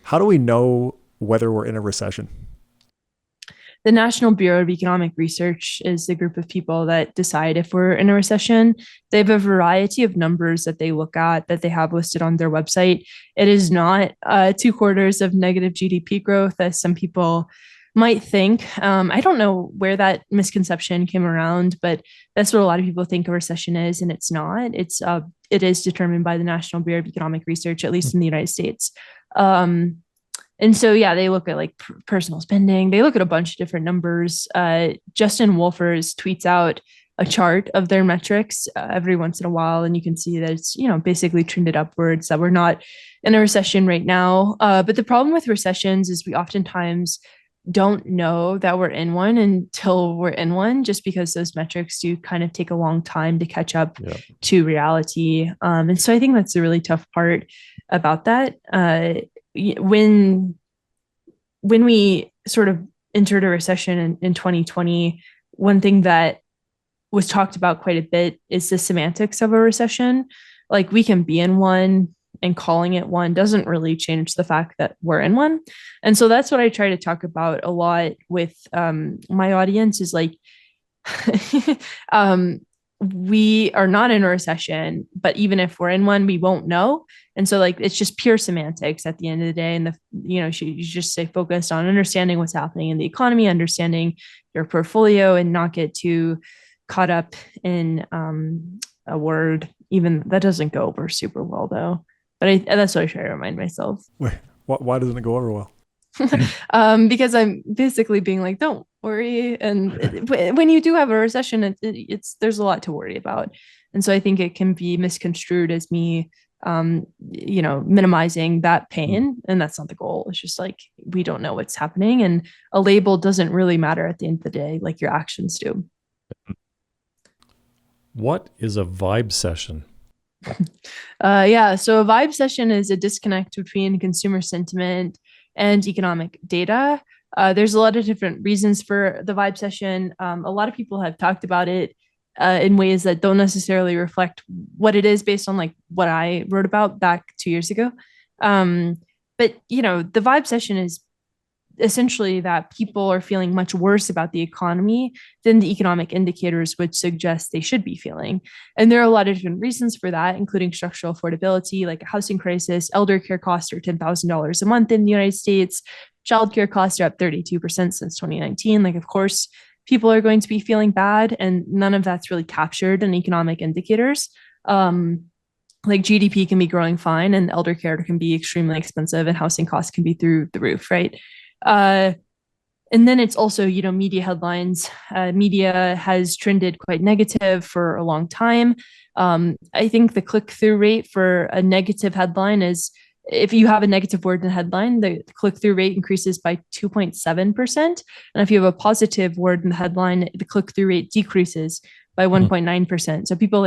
How do we know whether we're in a recession? The National Bureau of Economic Research is the group of people that decide if we're in a recession. They have a variety of numbers that they look at that they have listed on their website. It is not 2 quarters of negative GDP growth, as some people might think. I don't know where that misconception came around, but that's what a lot of people think a recession is, and it's not. It is determined by the National Bureau of Economic Research, at least in the United States. Um, and so, yeah, they look at like personal spending. They look at a bunch of different numbers. Justin Wolfers tweets out a chart of their metrics every once in a while, and you can see that it's basically trended upwards. That we're not in a recession right now. But the problem with recessions is we oftentimes don't know that we're in one until we're in one, just because those metrics do kind of take a long time to catch up Yeah. to reality. And so I think that's the really tough part about that. When we sort of entered a recession in 2020, one thing that was talked about quite a bit is the semantics of a recession. Like, we can be in one, and calling it one doesn't really change the fact that we're in one. And so that's what I try to talk about a lot with my audience is like, um, we are not in a recession, but even if we're in one, we won't know. And so, like, it's just pure semantics at the end of the day. And you just stay focused on understanding what's happening in the economy, understanding your portfolio, and not get too caught up in a word. Even that doesn't go over super well, though. But that's what I try to remind myself. Wait, why doesn't it go over well? Because I'm basically being like, don't worry. And when you do have a recession, there's a lot to worry about. And so I think it can be misconstrued as me, minimizing that pain. And that's not the goal. It's just like, we don't know what's happening. And a label doesn't really matter at the end of the day, like your actions do. What is a vibe session? Yeah. So a vibe session is a disconnect between consumer sentiment and economic data. There's a lot of different reasons for the vibe session. A lot of people have talked about it in ways that don't necessarily reflect what it is based on like what I wrote about back 2 years ago. But the vibe session is essentially that people are feeling much worse about the economy than the economic indicators would suggest they should be feeling. And there are a lot of different reasons for that, including structural affordability, like a housing crisis. Elder care costs are $10,000 a month in the United States. Childcare costs are up 32% since 2019. Like, of course, people are going to be feeling bad, and none of that's really captured in economic indicators. Like, GDP can be growing fine, and elder care can be extremely expensive, and housing costs can be through the roof, right? Uh, and then it's also, media headlines. Media has trended quite negative for a long time. I think the click-through rate for a negative headline is, if you have a negative word in the headline, the click-through rate increases by 2.7%. And if you have a positive word in the headline, the click-through rate decreases by 1.9%. So people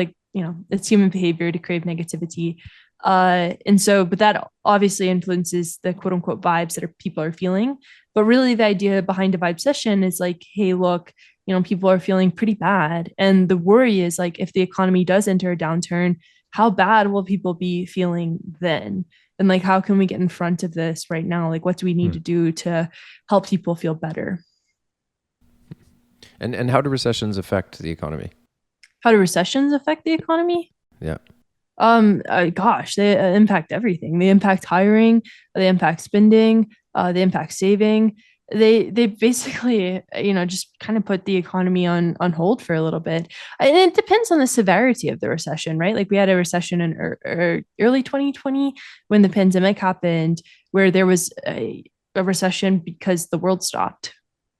it's human behavior to crave negativity. But that obviously influences the quote unquote vibes that people are feeling. But really, the idea behind a vibe session is like, hey, look, people are feeling pretty bad. And the worry is like, if the economy does enter a downturn, how bad will people be feeling then? And like, how can we get in front of this right now? Like, what do we need to do to help people feel better? And how do recessions affect the economy? How do recessions affect the economy? Yeah. Gosh, they impact everything. They impact hiring, they impact spending, they impact saving. They basically, just kind of put the economy on hold for a little bit. And it depends on the severity of the recession, right? Like, we had a recession in early 2020 when the pandemic happened, where there was a recession because the world stopped,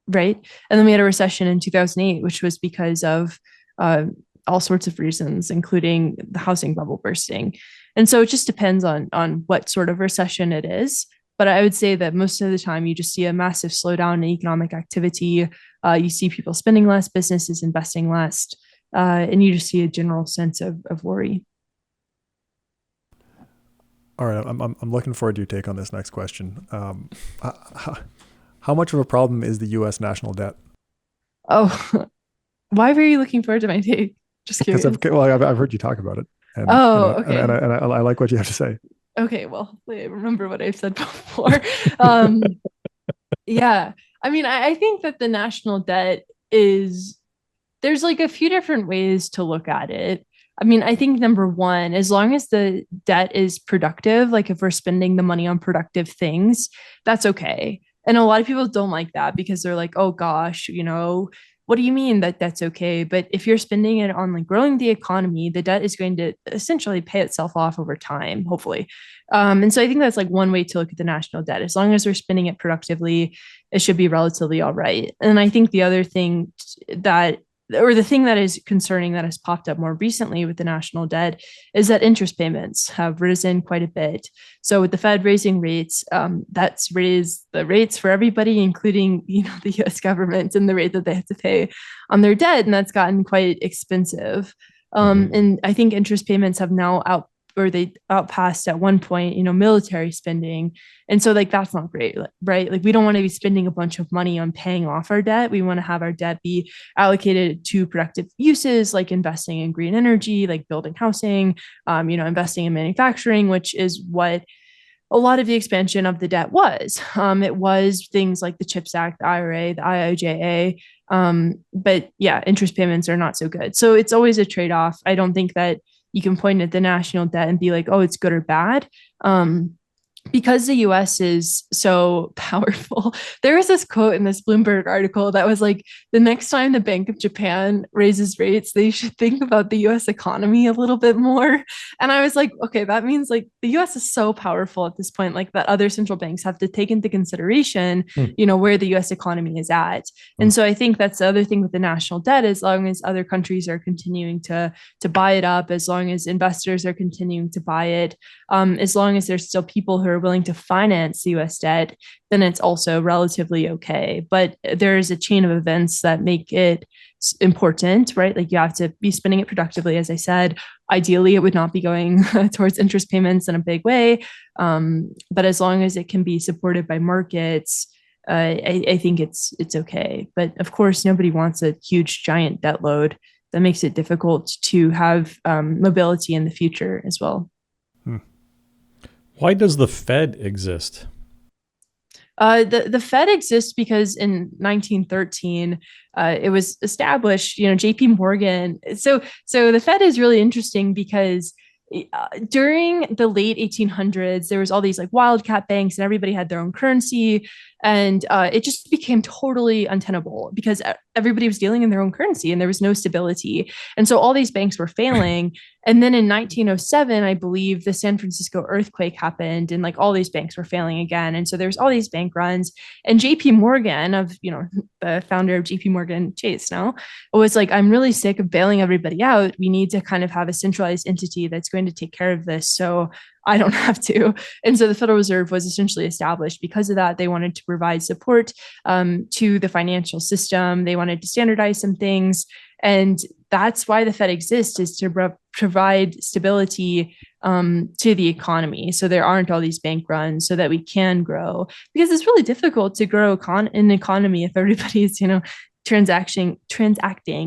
right? And then we had a recession in 2008, which was because of uh, all sorts of reasons, including the housing bubble bursting. And so it just depends on what sort of recession it is. But I would say that most of the time you just see a massive slowdown in economic activity. You see people spending less, businesses investing less, and you just see a general sense of worry. All right, I'm looking forward to your take on this next question. How much of a problem is the U.S. national debt? Oh, why were you looking forward to my take? Just Because curious. I've heard you talk about it, and Oh, okay. I like what you have to say. Okay, well, I remember what I've said before. Um, yeah, I mean, I think that the national debt is there's like a few different ways to look at it. I mean, I think number one, as long as the debt is productive, like if we're spending the money on productive things, that's okay. And a lot of people don't like that because they're like, oh gosh, what do you mean that that's okay? But if you're spending it on like growing the economy, the debt is going to essentially pay itself off over time, hopefully. And so I think that's like one way to look at the national debt. As long as we're spending it productively, it should be relatively all right. And I think the other thing that or the thing that is concerning that has popped up more recently with the national debt is that interest payments have risen quite a bit. So with the Fed raising rates, that's raised the rates for everybody, including the U.S. government and the rate that they have to pay on their debt, and that's gotten quite expensive. And I think interest payments have now they outpassed at one point, military spending. And so like, that's not great, right? Like we don't want to be spending a bunch of money on paying off our debt. We want to have our debt be allocated to productive uses, like investing in green energy, like building housing, investing in manufacturing, which is what a lot of the expansion of the debt was. It was things like the CHIPS Act, the IRA, the IIJA. But yeah, interest payments are not so good. So it's always a trade-off. I don't think that you can point at the national debt and be like, oh, it's good or bad. Because the US is so powerful, there was this quote in this Bloomberg article that was like, the next time the Bank of Japan raises rates, they should think about the US economy a little bit more. And I was like, okay, that means like the US is so powerful at this point, like that other central banks have to take into consideration, where the US economy is at. And so I think that's the other thing with the national debt, as long as other countries are continuing to buy it up, as long as investors are continuing to buy it, as long as there's still people who are willing to finance the US debt, then it's also relatively okay. But there is a chain of events that make it important, right? Like you have to be spending it productively, as I said. Ideally, it would not be going towards interest payments in a big way. But as long as it can be supported by markets, I think it's okay. But of course, nobody wants a huge, giant debt load that makes it difficult to have mobility in the future as well. Why does the Fed exist? The Fed exists because in 1913, it was established. J.P. Morgan. So the Fed is really interesting because during the late 1800s, there was all these like wildcat banks, and everybody had their own currency, and it just became totally untenable because everybody was dealing in their own currency, and there was no stability, and so all these banks were failing. And then in 1907, I believe the San Francisco earthquake happened, and like all these banks were failing again, and so there's all these bank runs. And J.P. Morgan, the founder of J.P. Morgan Chase, now was like, I'm really sick of bailing everybody out. We need to kind of have a centralized entity that's going to take care of this, so I don't have to. And so the Federal Reserve was essentially established because of that. They wanted to provide support to the financial system. They wanted to standardize some things. And that's why the Fed exists, is to provide stability to the economy. So there aren't all these bank runs, so that we can grow, because it's really difficult to grow an economy if everybody's, transacting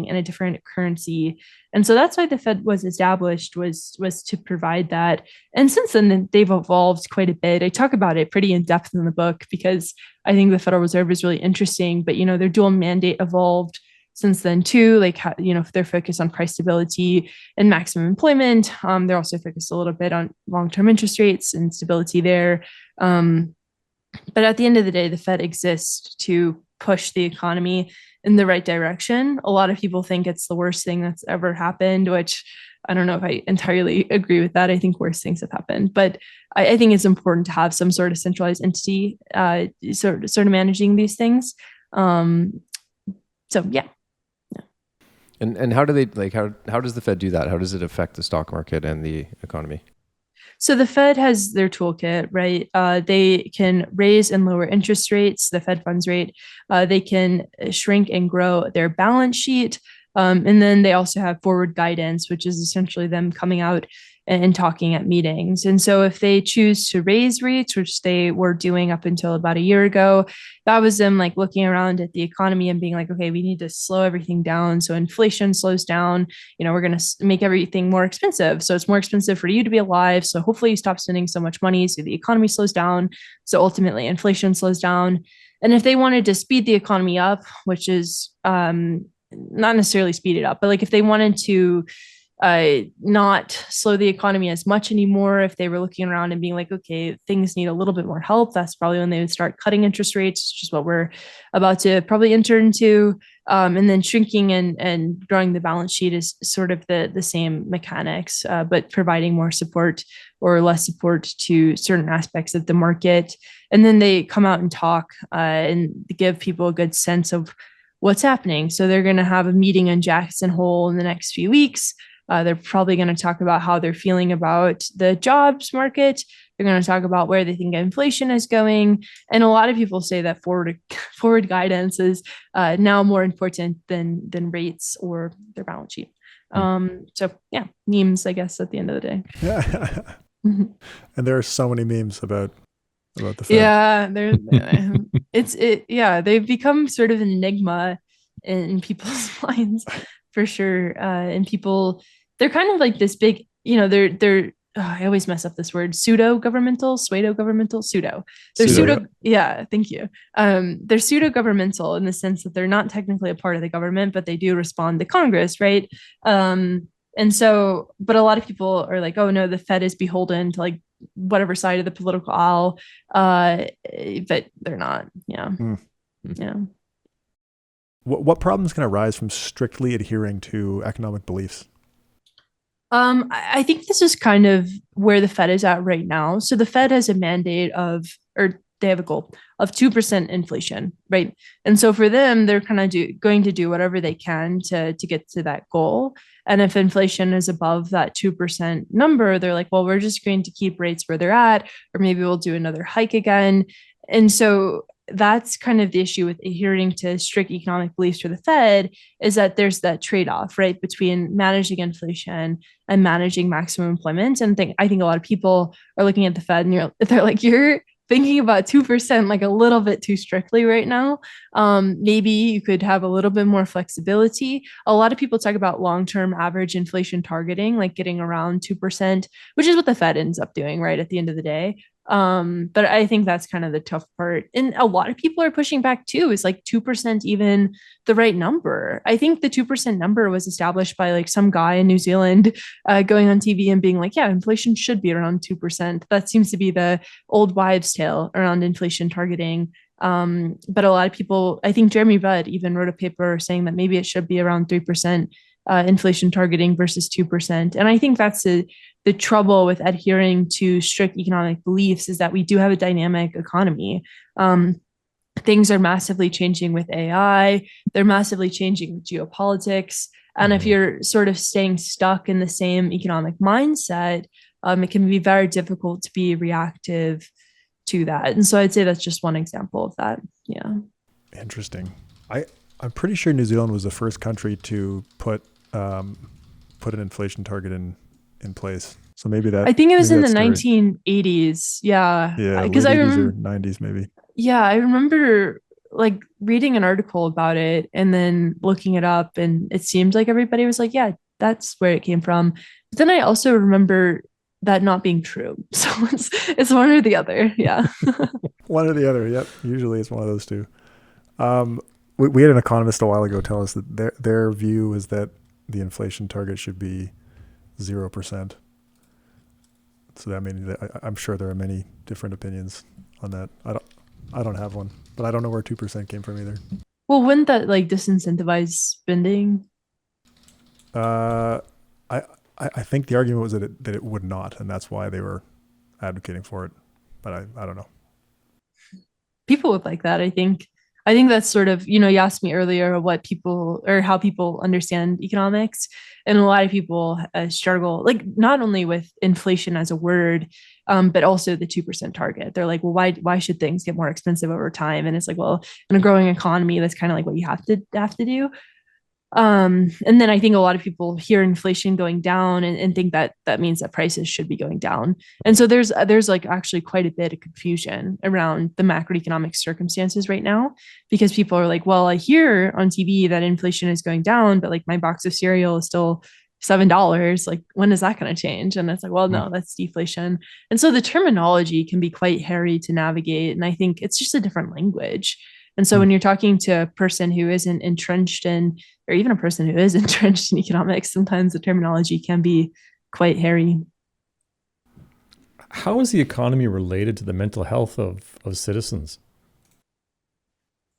in a different currency. And so that's why the Fed was established, was to provide that. And since then, they've evolved quite a bit. I talk about it pretty in depth in the book because I think the Federal Reserve is really interesting. But their dual mandate evolved since then too. Like they're focused on price stability and maximum employment. They're also focused a little bit on long-term interest rates and stability there. But at the end of the day, the Fed exists to push the economy in the right direction. A lot of people think it's the worst thing that's ever happened, which I don't know if I entirely agree with that. I think worse things have happened, but I think it's important to have some sort of centralized entity sort of managing these things. So yeah. And how do they how does the Fed do that? How does it affect the stock market and the economy? So the Fed has their toolkit, right? They can raise and lower interest rates, the Fed funds rate. They can shrink and grow their balance sheet. And then they also have forward guidance, which is essentially them coming out and talking at meetings. And so if they choose to raise rates, which they were doing up until about a year ago, that was them like looking around at the economy and being like, okay, we need to slow everything down. So inflation slows down, we're going to make everything more expensive. So it's more expensive for you to be alive. So hopefully you stop spending so much money. So the economy slows down. So ultimately inflation slows down. And if they wanted to speed the economy up, which is not necessarily speed it up, but like if they wanted to not slow the economy as much anymore, if they were looking around and being like, okay, things need a little bit more help, that's probably when they would start cutting interest rates, which is what we're about to probably enter into. And then shrinking and growing the balance sheet is sort of the same mechanics, but providing more support or less support to certain aspects of the market. And then they come out and talk and give people a good sense of what's happening. So they're going to have a meeting in Jackson Hole in the next few weeks. They're probably going to talk about how they're feeling about the jobs market. They're going to talk about where they think inflation is going. And a lot of people say that forward guidance is now more important than rates or their balance sheet. So yeah, memes, I guess, at the end of the day. Yeah. Mm-hmm. And there are so many memes about the Fed. Yeah, they've become sort of an enigma in people's minds for sure. And people, they're kind of like this big, I always mess up this word, pseudo-governmental. They're pseudo, yeah, thank you. They're pseudo-governmental in the sense that they're not technically a part of the government, but they do respond to Congress, right? And so, but a lot of people are like, oh no, the Fed is beholden to like whatever side of the political aisle, but they're not. Yeah. Yeah. What problems can arise from strictly adhering to economic beliefs? I think this is kind of where the Fed is at right now. So the Fed has a mandate or they have a goal of 2% inflation, right? And so for them, they're kind of going to do whatever they can to get to that goal. And if inflation is above that 2% number, they're like, well, we're just going to keep rates where they're at, or maybe we'll do another hike again. And so that's kind of the issue with adhering to strict economic beliefs for the Fed, is that there's that trade-off, right, between managing inflation and managing maximum employment. And I think a lot of people are looking at the Fed and they're like, you're thinking about 2% like a little bit too strictly right now. Maybe you could have a little bit more flexibility. A lot of people talk about long-term average inflation targeting, like getting around 2%, which is what the Fed ends up doing, right, at the end of the day. But I think that's kind of the tough part. And a lot of people are pushing back too. Is like 2% even the right number? I think the 2% number was established by like some guy in New Zealand going on TV and being like, yeah, inflation should be around 2%. That seems to be the old wives' tale around inflation targeting. But a lot of people, I think Jeremy Budd even wrote a paper saying that maybe it should be around 3% inflation targeting versus 2%. And I think that's the trouble with adhering to strict economic beliefs, is that we do have a dynamic economy. Things are massively changing with AI. They're massively changing with geopolitics. And if you're sort of staying stuck in the same economic mindset, it can be very difficult to be reactive to that. And so I'd say that's just one example of that. Yeah. Interesting. I'm pretty sure New Zealand was the first country to put an inflation target in place. So maybe that, I think it was in the 1980s. Yeah. Yeah. Because I remember 90s maybe. Yeah. I remember like reading an article about it and then looking it up, and it seemed like everybody was like, yeah, that's where it came from. But then I also remember that not being true. So it's one or the other. Yeah. One or the other. Yep. Usually it's one of those two. We had an economist a while ago tell us that their view is that the inflation target should be 0%. So that means that I'm sure there are many different opinions on that. I don't have one, but I don't know where 2% came from either. Well, wouldn't that like disincentivize spending? I think the argument was that it would not, and that's why they were advocating for it. But I don't know. People would like that, I think. I think that's sort of, you asked me earlier what people or how people understand economics. And a lot of people struggle, like not only with inflation as a word, but also the 2% target. They're like, well, why should things get more expensive over time? And it's like, well, in a growing economy, that's kind of like what you have to do. And then I think a lot of people hear inflation going down and think that that means that prices should be going down. And so there's like actually quite a bit of confusion around the macroeconomic circumstances right now, because people are like, well, I hear on TV that inflation is going down, but like my box of cereal is still $7. Like, when is that going to change? And it's like, well, no, that's deflation. And so the terminology can be quite hairy to navigate. And I think it's just a different language. And so when you're talking to a person who isn't entrenched in, or even a person who is entrenched in economics, sometimes the terminology can be quite hairy. How is the economy related to the mental health of citizens?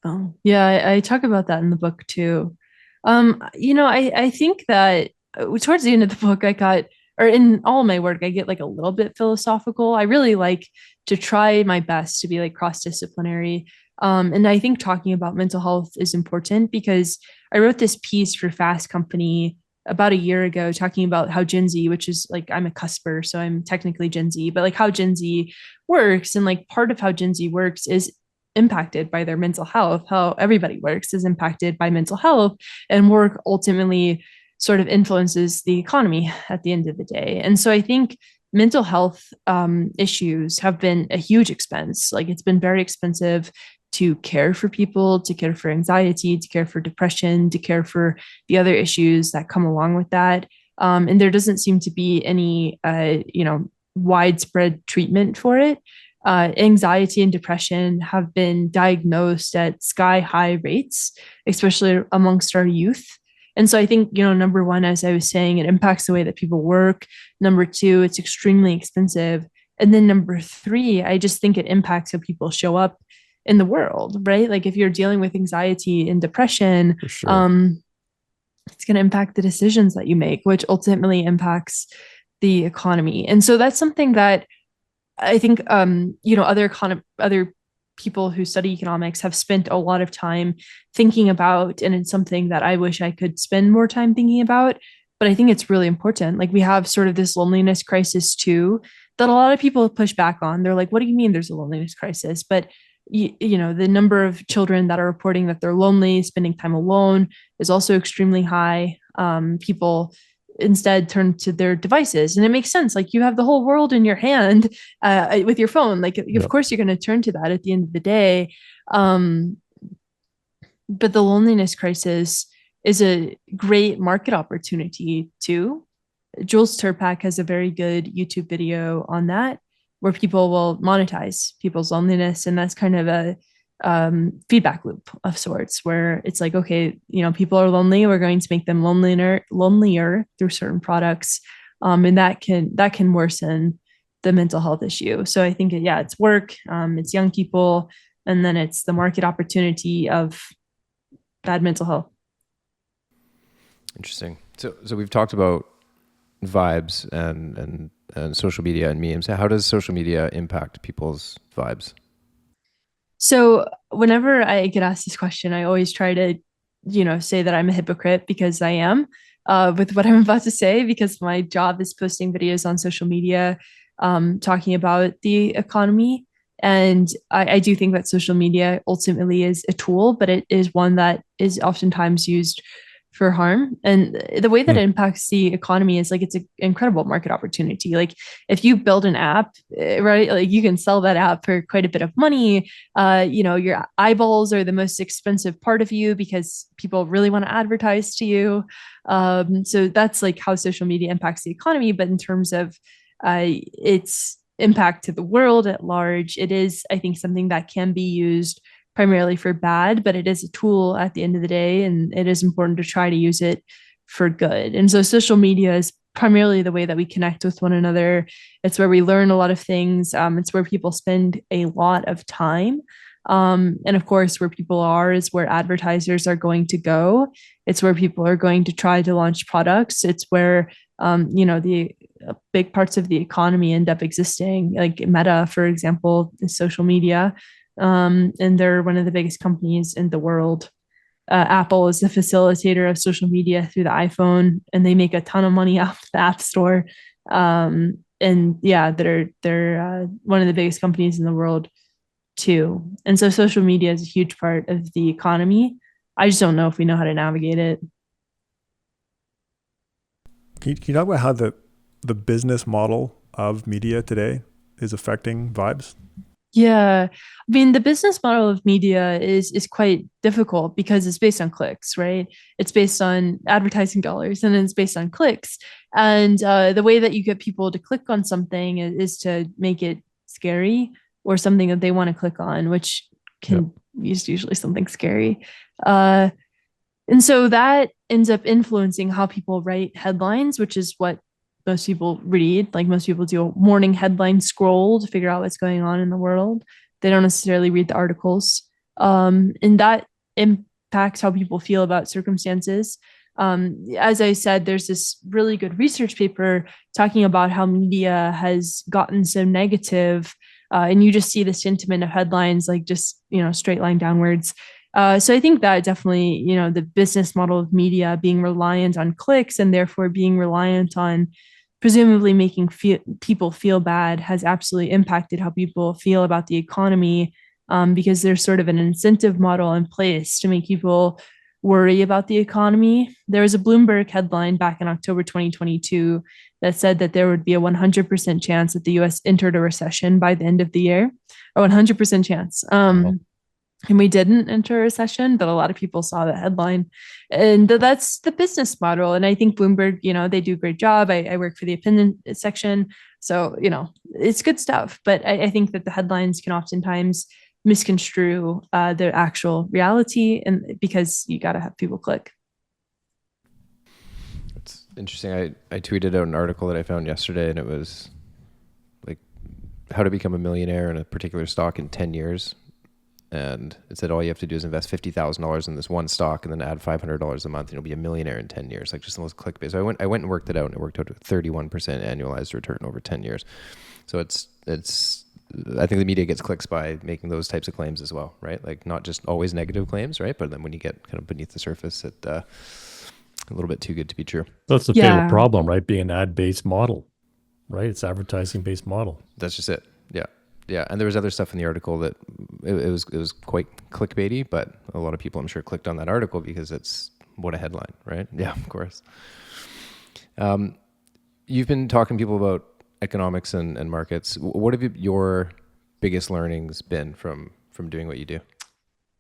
Oh, yeah, I talk about that in the book too. I think that towards the end of the book, I got, or in all my work, I get like a little bit philosophical. I really like to try my best to be like cross-disciplinary. And I think talking about mental health is important because I wrote this piece for Fast Company about a year ago talking about how Gen Z, which is like, I'm a cusper, so I'm technically Gen Z, but like how Gen Z works. And like part of how Gen Z works is impacted by their mental health. How everybody works is impacted by mental health, and work ultimately sort of influences the economy at the end of the day. And so I think mental health issues have been a huge expense. Like, it's been very expensive to care for people, to care for anxiety, to care for depression, to care for the other issues that come along with that. And there doesn't seem to be any, widespread treatment for it. Anxiety and depression have been diagnosed at sky high rates, especially amongst our youth. And so I think, number one, as I was saying, it impacts the way that people work. Number two, it's extremely expensive. And then number three, I just think it impacts how people show up in the world, right? Like, if you're dealing with anxiety and depression, Sure. It's going to impact the decisions that you make, which ultimately impacts the economy. And so that's something that I think, other people who study economics have spent a lot of time thinking about, and it's something that I wish I could spend more time thinking about. But I think it's really important. Like, we have sort of this loneliness crisis too, that a lot of people push back on. They're like, what do you mean there's a loneliness crisis? But the number of children that are reporting that they're lonely, spending time alone, is also extremely high. People instead turn to their devices, and it makes sense. Like, you have the whole world in your hand with your phone. Like, of course you're going to turn to that at the end of the day. But the loneliness crisis is a great market opportunity too. Jules Turpak has a very good YouTube video on that, where people will monetize people's loneliness. And that's kind of a feedback loop of sorts, where it's like, okay, people are lonely. We're going to make them lonelier through certain products. And that can worsen the mental health issue. So I think, it's work, it's young people, and then it's the market opportunity of bad mental health. Interesting. So we've talked about vibes and social media and memes. How does social media impact people's vibes? So whenever I get asked this question, I always try to, say that I'm a hypocrite, because I am, with what I'm about to say, because my job is posting videos on social media, talking about the economy. And I do think that social media ultimately is a tool, but it is one that is oftentimes used for harm. And the way that it impacts the economy is like, it's an incredible market opportunity. Like, if you build an app, right, like, you can sell that app for quite a bit of money. Your eyeballs are the most expensive part of you, because people really want to advertise to you. So that's like how social media impacts the economy. But in terms of its impact to the world at large, it is, I think, something that can be used primarily for bad, but it is a tool at the end of the day, and it is important to try to use it for good. And so social media is primarily the way that we connect with one another. It's where we learn a lot of things. It's where people spend a lot of time. And of course, where people are is where advertisers are going to go. It's where people are going to try to launch products. It's where, the big parts of the economy end up existing. Like Meta, for example, is social media. And they're one of the biggest companies in the world. Apple is the facilitator of social media through the iPhone, and they make a ton of money off the App Store. And yeah, they're one of the biggest companies in the world too. And so social media is a huge part of the economy. I just don't know if we know how to navigate it. Can you talk about how the business model of media today is affecting vibes? Yeah. I mean, the business model of media is quite difficult because it's based on clicks, right? It's based on advertising dollars and then it's based on clicks. And the way that you get people to click on something is to make it scary or something that they want to click on, which can is usually something scary. Uh, and so that ends up influencing how people write headlines, which is what most people read. Like most people do a morning headline scroll to figure out what's going on in the world. They don't necessarily read the articles. And that impacts how people feel about circumstances. As I said, there's this really good research paper talking about how media has gotten so negative, and you just see the sentiment of headlines like just straight line downwards. So I think that definitely, the business model of media being reliant on clicks and therefore being reliant on presumably making people feel bad has absolutely impacted how people feel about the economy, because there's sort of an incentive model in place to make people worry about the economy. There was a Bloomberg headline back in October 2022 that said that there would be a 100% chance that the US entered a recession by the end of the year, a 100% chance. And we didn't enter a recession, but a lot of people saw that headline. And that's the business model. And I think Bloomberg, they do a great job. I work for the opinion section. So, it's good stuff. But I think that the headlines can oftentimes misconstrue the actual reality, and because you got to have people click. It's interesting. I tweeted out an article that I found yesterday, and it was like how to become a millionaire in a particular stock in 10 years. And it said all you have to do is invest $50,000 in this one stock and then add $500 a month and you'll be a millionaire in 10 years. Like just the most clickbait. So I went and worked it out, and it worked out to 31% annualized return over 10 years. So it's I think the media gets clicks by making those types of claims as well, right? Like not just always negative claims, right? But then when you get kind of beneath the surface, it a little bit too good to be true. That's the fatal problem, right? Being an ad-based model, right? It's advertising-based model. That's just it. Yeah. Yeah, and there was other stuff in the article that it was quite clickbaity, but a lot of people, I'm sure, clicked on that article because it's what a headline, right? Yeah, of course. You've been talking to people about economics and markets. What have your biggest learnings been from doing what you do?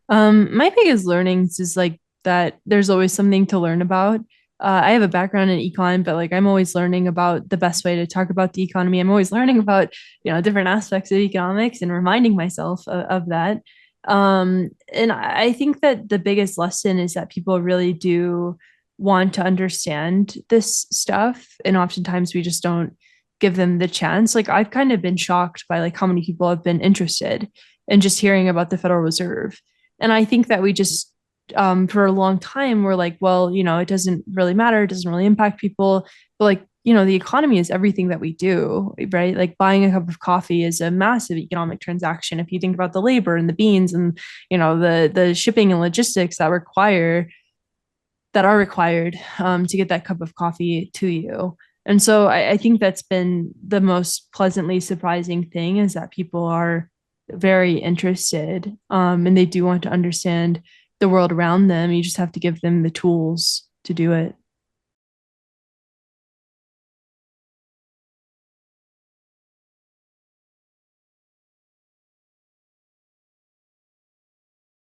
My biggest learnings is like that there's always something to learn about. I have a background in econ, but like I'm always learning about the best way to talk about the economy. I'm always learning about, different aspects of economics and reminding myself of that. And I think that the biggest lesson is that people really do want to understand this stuff. And oftentimes we just don't give them the chance. Like I've kind of been shocked by like how many people have been interested in just hearing about the Federal Reserve. And I think that we just for a long time, we're like, well, it doesn't really matter. It doesn't really impact people. But like, the economy is everything that we do, right? Like buying a cup of coffee is a massive economic transaction. If you think about the labor and the beans and, the shipping and logistics that are required to get that cup of coffee to you. And so I think that's been the most pleasantly surprising thing, is that people are very interested, and they do want to understand the world around them. You just have to give them the tools to do it.